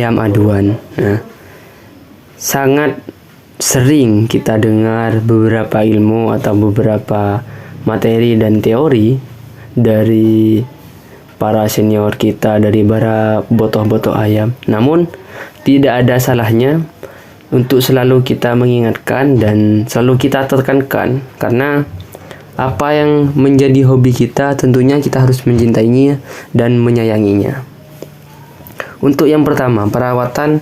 ayam aduan. Nah, sangat sering kita dengar beberapa ilmu atau beberapa materi dan teori dari para senior kita, dari para botoh-botoh ayam. Namun tidak ada salahnya untuk selalu kita mengingatkan dan selalu kita tekankan, karena apa yang menjadi hobi kita tentunya kita harus mencintainya dan menyayanginya. Untuk yang pertama, perawatan,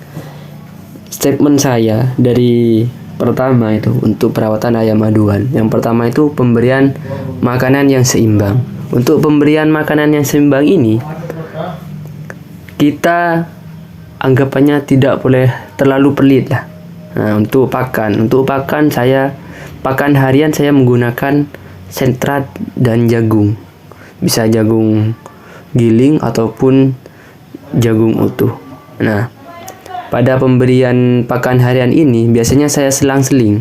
statement saya dari pertama itu untuk perawatan ayam aduan. Yang pertama itu pemberian makanan yang seimbang. Untuk pemberian makanan yang seimbang ini, kita anggapannya tidak boleh terlalu pelit lah. Nah, untuk pakan harian saya menggunakan sentrat dan jagung. Bisa jagung giling ataupun jagung utuh. Nah, pada pemberian pakan harian ini biasanya saya selang-seling.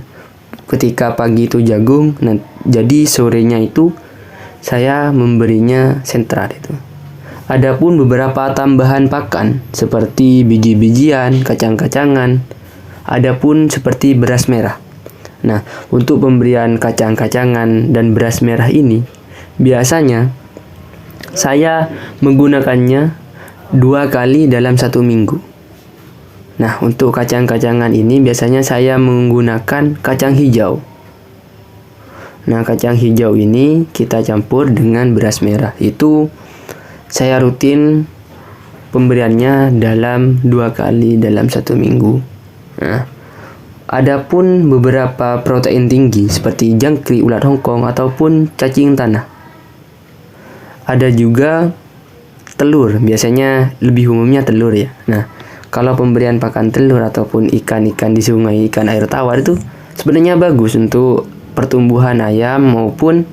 Ketika pagi itu jagung, jadi sorenya itu saya memberinya sentrat itu. Adapun beberapa tambahan pakan seperti biji-bijian, kacang-kacangan, adapun seperti beras merah. Nah, untuk pemberian kacang-kacangan dan beras merah ini biasanya saya menggunakannya 2 kali dalam 1 minggu. Nah, untuk kacang-kacangan ini biasanya saya menggunakan kacang hijau. Nah, kacang hijau ini kita campur dengan beras merah. Itu saya rutin pemberiannya dalam 2 kali dalam 1 minggu. Nah, adapun beberapa protein tinggi seperti jangkrik, ulat Hongkong ataupun cacing tanah. Ada juga telur, biasanya lebih umumnya telur ya. Nah, kalau pemberian pakan telur ataupun ikan-ikan di sungai, ikan air tawar itu sebenarnya bagus untuk pertumbuhan ayam maupun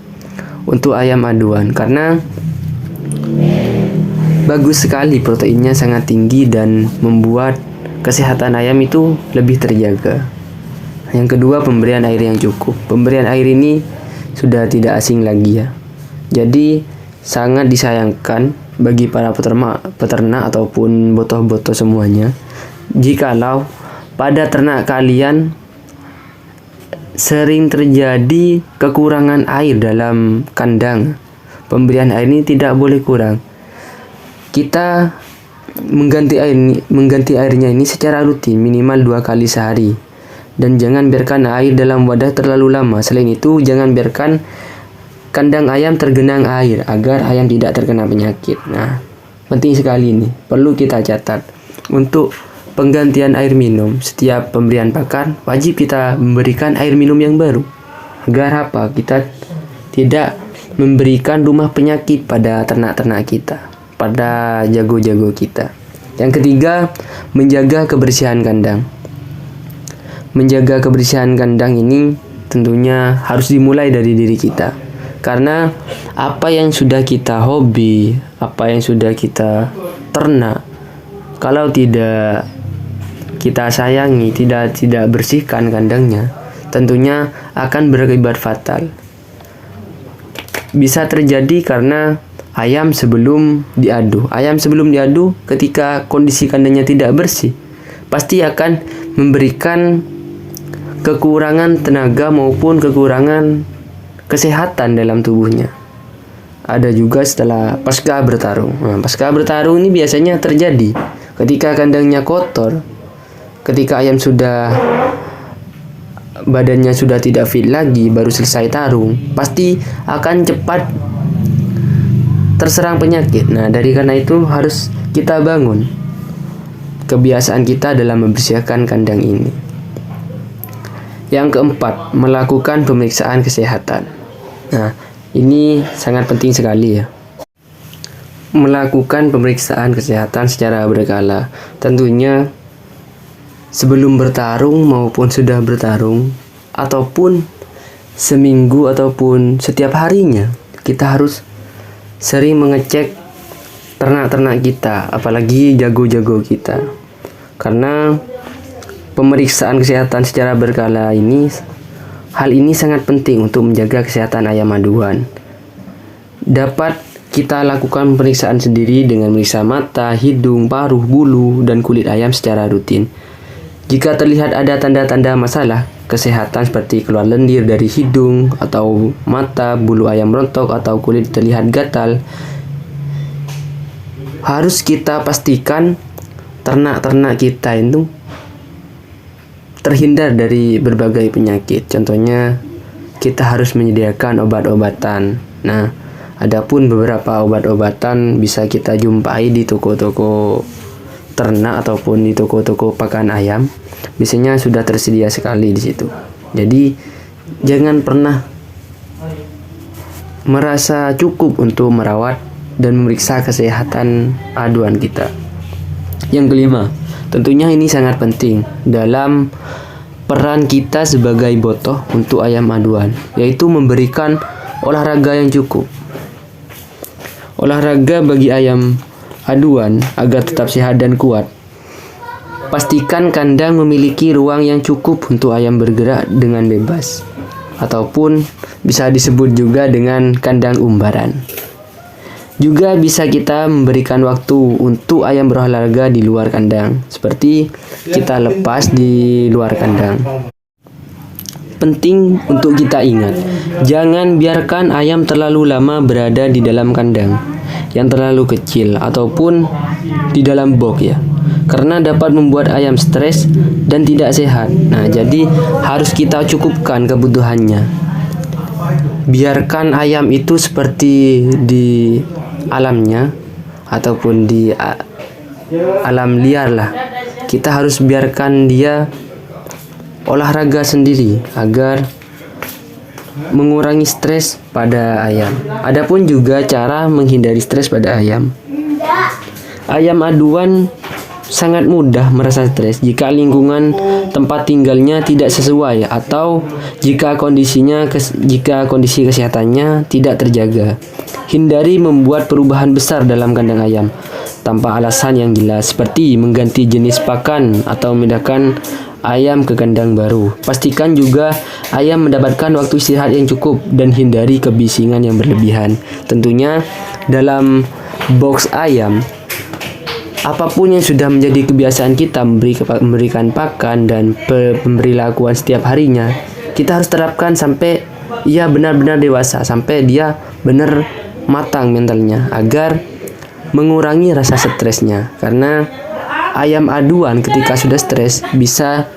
untuk ayam aduan, karena bagus sekali, proteinnya sangat tinggi dan membuat kesehatan ayam itu lebih terjaga. Yang kedua, pemberian air yang cukup. Pemberian air ini sudah tidak asing lagi ya. Jadi sangat disayangkan bagi para peternak ataupun botoh-botoh semuanya, jikalau pada ternak kalian sering terjadi kekurangan air dalam kandang. Pemberian air ini tidak boleh kurang. Kita mengganti airnya ini secara rutin, minimal 2 kali sehari. Dan jangan biarkan air dalam wadah terlalu lama. Selain itu, jangan biarkan kandang ayam tergenang air agar ayam tidak terkena penyakit. Nah, penting sekali ini, perlu kita catat. Untuk penggantian air minum, setiap pemberian pakan wajib kita memberikan air minum yang baru. Agar apa? Kita tidak memberikan rumah penyakit pada ternak-ternak kita, pada jago-jago kita. Yang ketiga, menjaga kebersihan kandang. Menjaga kebersihan kandang ini tentunya harus dimulai dari diri kita. Karena apa yang sudah kita hobi, apa yang sudah kita ternak, kalau tidak kita sayangi, tidak bersihkan kandangnya, tentunya akan berakibat fatal. Bisa terjadi karena ayam sebelum diadu ketika kondisi kandangnya tidak bersih, pasti akan memberikan kekurangan tenaga maupun kekurangan kesehatan dalam tubuhnya. Ada juga setelah pasca bertarung. Nah, pasca bertarung ini biasanya terjadi ketika kandangnya kotor, ketika ayam badannya sudah tidak fit lagi, baru selesai tarung, pasti akan cepat terserang penyakit. Nah, dari karena itu harus kita bangun kebiasaan kita dalam membersihkan kandang ini. Yang keempat, melakukan pemeriksaan kesehatan. Nah, ini sangat penting sekali ya. Melakukan pemeriksaan kesehatan secara berkala. Tentunya sebelum bertarung maupun sudah bertarung, ataupun seminggu ataupun setiap harinya, kita harus sering mengecek ternak-ternak kita, apalagi jago-jago kita. Karena pemeriksaan kesehatan secara berkala ini, hal ini sangat penting untuk menjaga kesehatan ayam aduan. Dapat kita lakukan pemeriksaan sendiri dengan memeriksa mata, hidung, paruh, bulu, dan kulit ayam secara rutin. Jika terlihat ada tanda-tanda masalah kesehatan seperti keluar lendir dari hidung atau mata, bulu ayam rontok, atau kulit terlihat gatal, harus kita pastikan ternak-ternak kita itu terhindar dari berbagai penyakit. Contohnya, kita harus menyediakan obat-obatan. Nah, adapun beberapa obat-obatan bisa kita jumpai di toko-toko ternak ataupun di toko-toko pakan ayam. Biasanya sudah tersedia sekali di situ. Jadi, jangan pernah merasa cukup untuk merawat dan memeriksa kesehatan aduan kita. Yang kelima, tentunya ini sangat penting dalam peran kita sebagai botoh untuk ayam aduan, yaitu memberikan olahraga yang cukup. Olahraga bagi ayam aduan agar tetap sehat dan kuat. Pastikan kandang memiliki ruang yang cukup untuk ayam bergerak dengan bebas, ataupun bisa disebut juga dengan kandang umbaran. Juga bisa kita memberikan waktu untuk ayam berolahraga di luar kandang, seperti kita lepas di luar kandang. Penting untuk kita ingat, jangan biarkan ayam terlalu lama berada di dalam kandang yang terlalu kecil ataupun di dalam box ya, karena dapat membuat ayam stres dan tidak sehat. Nah, jadi harus kita cukupkan kebutuhannya. Biarkan ayam itu seperti di alamnya ataupun di alam liar lah. Kita harus biarkan dia olahraga sendiri agar mengurangi stres pada ayam. Adapun juga cara menghindari stres pada ayam. Ayam aduan sangat mudah merasa stres jika lingkungan tempat tinggalnya tidak sesuai atau jika kondisi kesehatannya tidak terjaga. Hindari membuat perubahan besar dalam kandang ayam tanpa alasan yang jelas, seperti mengganti jenis pakan atau memindahkan ayam ke kandang baru. Pastikan juga ayam mendapatkan waktu istirahat yang cukup dan hindari kebisingan yang berlebihan. Tentunya dalam box ayam, apapun yang sudah menjadi kebiasaan kita memberikan pakan dan pemberilakuan setiap harinya, kita harus terapkan sampai ia benar-benar dewasa, sampai dia benar matang mentalnya, agar mengurangi rasa stresnya. Karena ayam aduan ketika sudah stres bisa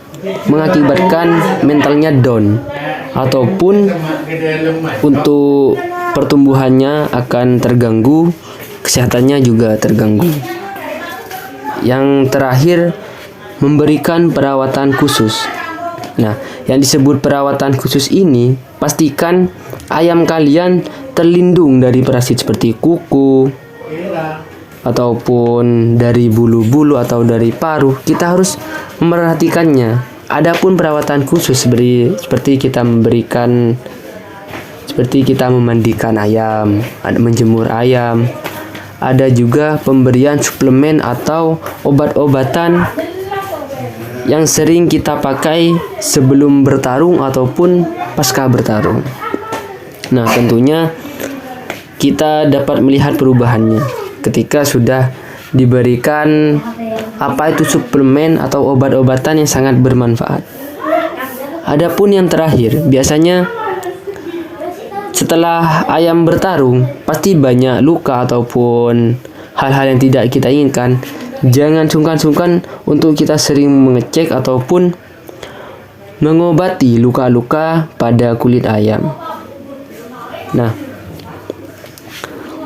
mengakibatkan mentalnya down, ataupun untuk pertumbuhannya akan terganggu, kesehatannya juga terganggu. Yang terakhir, memberikan perawatan khusus. Nah, yang disebut perawatan khusus ini, pastikan ayam kalian terlindung dari parasit seperti kuku ataupun dari bulu-bulu atau dari paruh. Kita harus memperhatikannya. Adapun perawatan khusus seperti kita memandikan ayam, menjemur ayam. Ada juga pemberian suplemen atau obat-obatan yang sering kita pakai sebelum bertarung ataupun pasca bertarung. Nah, tentunya kita dapat melihat perubahannya ketika sudah diberikan apa itu suplemen atau obat-obatan yang sangat bermanfaat. Adapun yang terakhir, biasanya setelah ayam bertarung pasti banyak luka ataupun hal-hal yang tidak kita inginkan. Jangan sungkan-sungkan untuk kita sering mengecek ataupun mengobati luka-luka pada kulit ayam. Nah,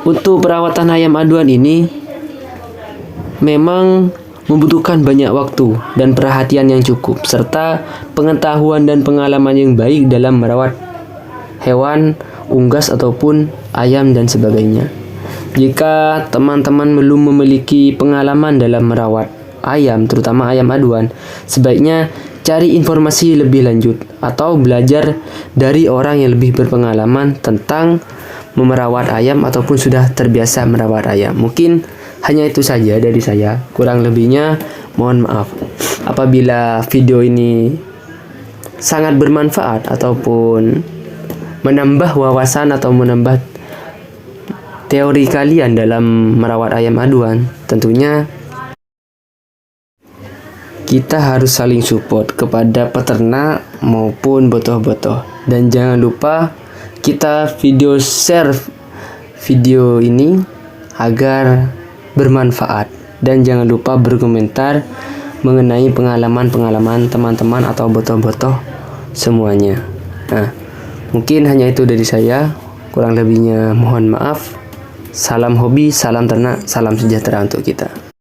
untuk perawatan ayam aduan ini memang membutuhkan banyak waktu dan perhatian yang cukup, serta pengetahuan dan pengalaman yang baik dalam merawat hewan unggas ataupun ayam dan sebagainya. Jika teman-teman belum memiliki pengalaman dalam merawat ayam, terutama ayam aduan, sebaiknya cari informasi lebih lanjut atau belajar dari orang yang lebih berpengalaman tentang memerawat ayam ataupun sudah terbiasa merawat ayam. Mungkin hanya itu saja dari saya. Kurang lebihnya mohon maaf. Apabila video ini sangat bermanfaat ataupun menambah wawasan atau menambah teori kalian dalam merawat ayam aduan, tentunya kita harus saling support kepada peternak maupun botoh-botoh. Dan jangan lupa kita share video ini agar bermanfaat. Dan jangan lupa berkomentar mengenai pengalaman-pengalaman teman-teman atau botoh-botoh semuanya. Nah, mungkin hanya itu dari saya. Kurang lebihnya mohon maaf. Salam hobi, salam ternak, salam sejahtera untuk kita.